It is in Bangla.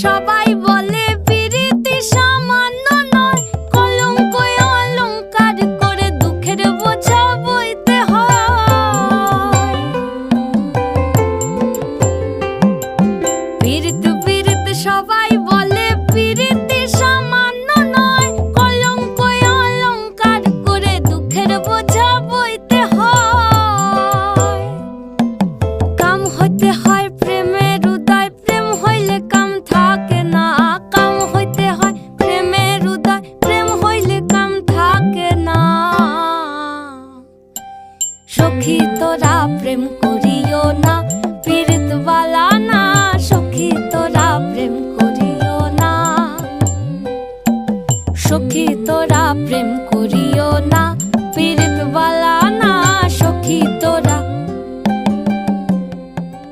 সবাই বলে পিরিতি সামান্য নয়, কলঙ্ক অলংকার করে দুঃখের বোঝা বইতে হয়। পিরিত পিরিত সবাই বলে পিরিতি সামান্য নয়, কলঙ্ক অলংকার করে দুঃখের বোঝা বইতে হয়। কাম হতে হয়